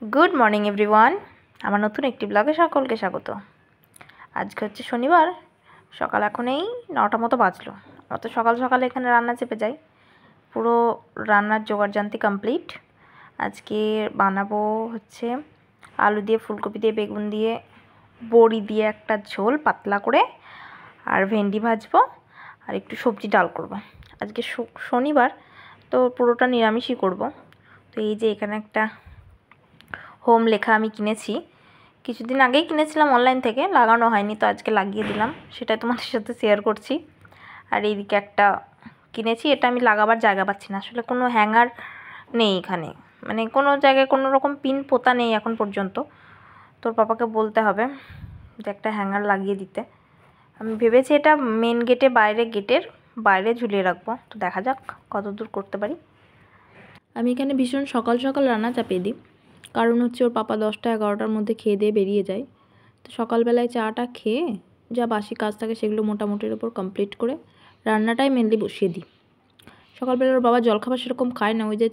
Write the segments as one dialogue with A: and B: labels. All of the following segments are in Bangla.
A: গুড মর্নিং এভরিওয়ান, আমার নতুন একটি ব্লগে সকলকে স্বাগত। আজকে হচ্ছে শনিবার, সকাল এখন এই 9টা মতো বাজলো। অত সকাল সকাল এখানে রান্না চেপে যাই, পুরো রান্নার জোগাড়জান্তি কমপ্লিট। আজকে বানাবো হচ্ছে আলু দিয়ে, ফুলকপি দিয়ে, বেগুন দিয়ে, বড়ি দিয়ে একটা ঝোল পাতলা করে, আর ভেন্ডি ভাজবো, আর একটু সবজি ডাল করব। আজকে শনিবার তো পুরোটা নিরামিষই করব। তো এই যে এখানে একটা হোম লেখা আমি কিনেছি, কিছুদিন আগেই কিনেছিলাম অনলাইন থেকে, লাগানো হয়নি, তো আজকে লাগিয়ে দিলাম, সেটাই তোমাদের সাথে শেয়ার করছি। আর এইদিকে একটা কিনেছি, এটা আমি লাগাবার জায়গা পাচ্ছি না, আসলে কোনো হ্যাঙ্গার নেই এখানে, মানে কোনো জায়গায় কোনো রকম পিন পোতা নেই এখন পর্যন্ত। তোর পাপাকে বলতে হবে যে একটা হ্যাঙ্গার লাগিয়ে দিতে। আমি ভেবেছি এটা মেন গেটে, গেটের বাইরে ঝুলিয়ে রাখবো, তো দেখা যাক কত দূর করতে পারি। আমি এখানে ভীষণ সকাল সকাল রান্না চাপিয়ে দিই, কারণ হচ্ছে ওর পাপা 10টা 11টার মধ্যে খেয়ে দিয়ে বেরিয়ে যায়। তো সকালবেলায় চাটা খেয়ে যা বাসি কাজ থাকে সেগুলো মোটামুটির ওপর কমপ্লিট করে রান্নাটাই মেনলি বসিয়ে দিই। সকালবেলা ওর বাবা জলখাবার সেরকম খায় না, ওই যে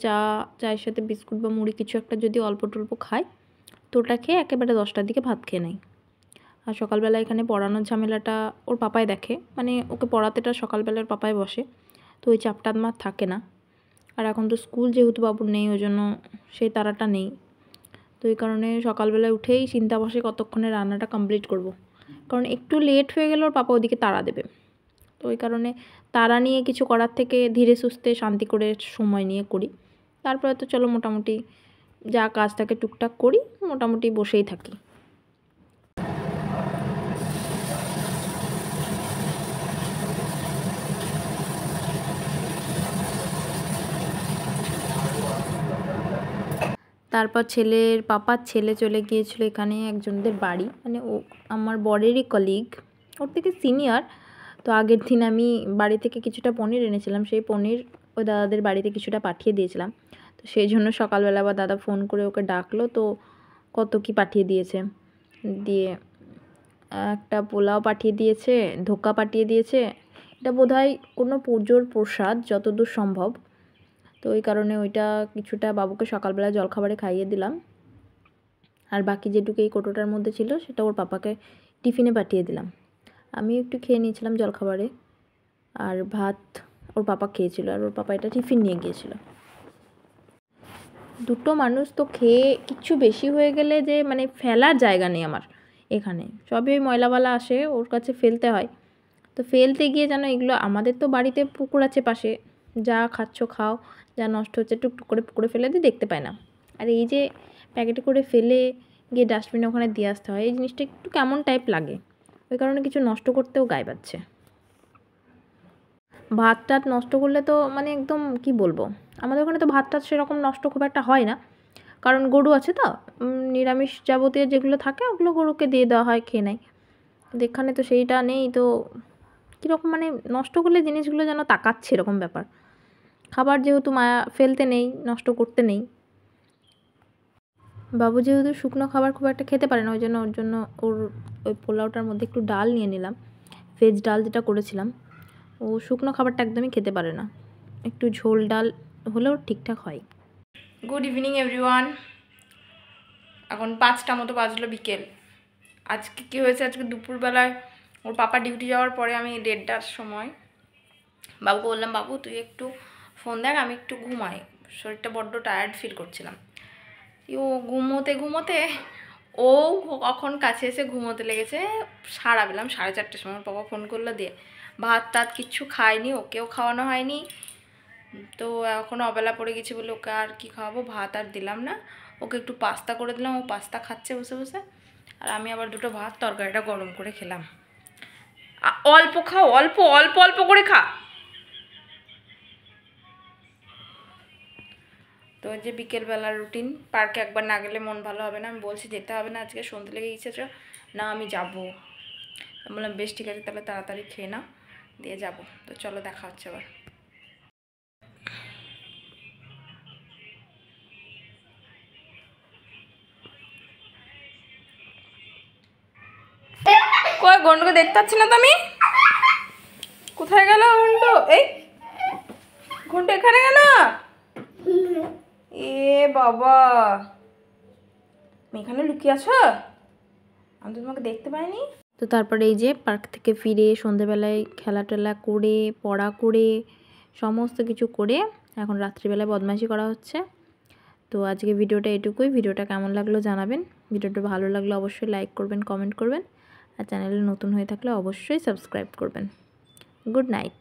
A: চায়ের সাথে বিস্কুট বা মুড়ি কিছু একটা যদি অল্প টল্প খায়, তো ওটা খেয়ে একেবারে 10টার দিকে ভাত খেয়ে নেয়। আর সকালবেলা এখানে পড়ানোর ঝামেলাটা ওর পাপাই দেখে, মানে ওকে পড়াতেটা সকালবেলা ওর পাপাই বসে, তো ওই চাপটা আমার থাকে না। আর এখন তো স্কুল যেহেতু বাবুর নেই, ওই জন্য সেই তাড়াটা নেই। তো এই কারণে সকালবেলায় উঠেই চিন্তা বসে কতক্ষণে রান্নাটা কমপ্লিট করব। কারণ একটু লেট হয়ে গেলে ওর পাপা ওদিকে তাড়া দেবে, তো ওই কারণে তাড়া নিয়ে কিছু করার থেকে ধীরে সুস্থে শান্তি করে সময় নিয়ে করি। তারপরে তো চলো মোটামুটি যা কাজ থাকে টুকটাক করি, মোটামুটি বসেই থাকি। তারপর পাপার ছেলে চলে গিয়েছিল এখানে একজনদের বাড়ি, মানে ও আমার বরেরই কলিগ, ওর থেকে সিনিয়র। তো আগের দিন আমি বাড়ি থেকে কিছুটা পনির এনেছিলাম, সেই পনির ওই দাদাদের বাড়িতে কিছুটা পাঠিয়ে দিয়েছিলাম। তো সেই জন্য সকালবেলা আবার দাদা ফোন করে ওকে ডাকলো, তো কত কি পাঠিয়ে দিয়েছে, দিয়ে একটা পোলাও পাঠিয়ে দিয়েছে, ধোকা পাঠিয়ে দিয়েছে। এটা বোধহয় কোনো পুজোর প্রসাদ যতদূর সম্ভব। তো ওই কারণে ওইটা কিছুটা বাবুকে সকালবেলা জলখাবারে খাইয়ে দিলাম, আর বাকি যেটুকু এই কোটোটার মধ্যে ছিল সেটা ওর পাপাকে টিফিনে পাঠিয়ে দিলাম। আমি একটু খেয়ে নিয়েছিলাম জলখাবারে, আর ভাত ওর পাপা খেয়েছিল, আর ওর পাপা এটা টিফিন নিয়ে গিয়েছিল। দুটো মানুষ তো খেয়ে কিচ্ছু বেশি হয়ে গেলে যে মানে ফেলার জায়গা নেই আমার এখানে, সবই ওই ময়লাওয়ালা আসে ওর কাছে ফেলতে হয়। তো ফেলতে গিয়ে যেন এগুলো, আমাদের তো বাড়িতে পুকুর আছে পাশে, যা খাচ্ছ খাও, যা নষ্ট হচ্ছে টুকটুক করে পুকুরে ফেলে দিয়ে দেখতে পায় না। আর এই যে প্যাকেটে করে ফেলে গিয়ে ডাস্টবিনে ওখানে দিয়ে আসতে হয়, এই জিনিসটা একটু কেমন টাইপ লাগে, ওই কারণে কিছু নষ্ট করতেও গায়ে পাচ্ছে। ভাত টাত নষ্ট করলে তো মানে একদম কি বলবো, আমাদের ওখানে তো ভাত টাত সেরকম নষ্ট খুব একটা হয় না, কারণ গরু আছে তো, নিরামিষ যাবতীয় যেগুলো থাকে ওগুলো গরুকে দিয়ে দেওয়া হয়, খেয়ে নেয়। কিন্তু এখানে তো সেইটা নেই, তো কীরকম মানে নষ্ট করলে জিনিসগুলো যেন তাকাচ্ছে এরকম ব্যাপার। খাবার যেহেতু মায়া ফেলতে নেই, নষ্ট করতে নেই। বাবু যেহেতু শুকনো খাবার খুব একটা খেতে পারে না, ওই জন্য ওর ওই পোলাওটার মধ্যে একটু ডাল নিয়ে নিলাম, ভেজ ডাল যেটা করেছিলাম। ও শুকনো খাবারটা একদমই খেতে পারে না, একটু ঝোল ডাল হলেও ঠিকঠাক হয়। গুড ইভিনিং এভরিওয়ান, এখন 5টা মতো বাজলো বিকেল। আজকে কী হয়েছে, আজকে দুপুরবেলায় ওর পাপা ডিউটি যাওয়ার পরে আমি 1:30টার সময় বাবুকে বললাম, বাবু তুই একটু ফোন দেখ, আমি একটু ঘুমাই, শরীরটা বড্ড টায়ার্ড ফিল করছিলাম। ও ঘুমোতে ঘুমোতে ও কখন কাছে এসে ঘুমোতে লেগেছে, সারা পেলাম 4:30টার সময় বাবা ফোন করলো, দিয়ে ভাত টাত কিচ্ছু খায়নি, ওকেও খাওয়ানো হয়নি। তো এখন অবেলা পড়ে গেছে বলে ওকে আর কি খাওয়াবো, ভাত আর দিলাম না, ওকে একটু পাস্তা করে দিলাম, ও পাস্তা খাচ্ছে বসে বসে, আর আমি আবার দুটো ভাত তরকারিটা গরম করে খেলাম। অল্প খাও, অল্প অল্প অল্প করে খা। তো যে বিকেলবেলার রুটিন, পার্কে একবার না গেলে মন ভালো হবে না। আমি বলছি যেতে হবে না, আজকে সন্ধ্যে লেগে গেছে, না আমি যাবো। আমি বললাম বেশ ঠিক আছে, তাহলে তাড়াতাড়ি খেয়ে নাও, দিয়ে যাবো। তো চলো দেখা হচ্ছে আবার। কই গন্ডুকে দেখতে পাচ্ছি না তো আমি, কোথায় গেল গন্ডু? এই ঘন্টু এখানে কেন? এ বাবা, এখানে লুকিয়ে আছো, আমি তো তোমাকে দেখতে পাইনি। তো তারপরে এই যে পার্ক থেকে ফিরে সন্ধেবেলায় খেলা টেলা করে পড়া করে সমস্ত কিছু করে এখন রাত্রিবেলায় বদমাইশি করা হচ্ছে। তো আজকে ভিডিওটা এটুকুই। ভিডিওটা কেমন লাগলো জানাবেন। ভিডিওটা ভালো লাগলে অবশ্যই লাইক করবেন, কমেন্ট করবেন, আর চ্যানেলে নতুন হয়ে থাকলে অবশ্যই সাবস্ক্রাইব করবেন। Good night.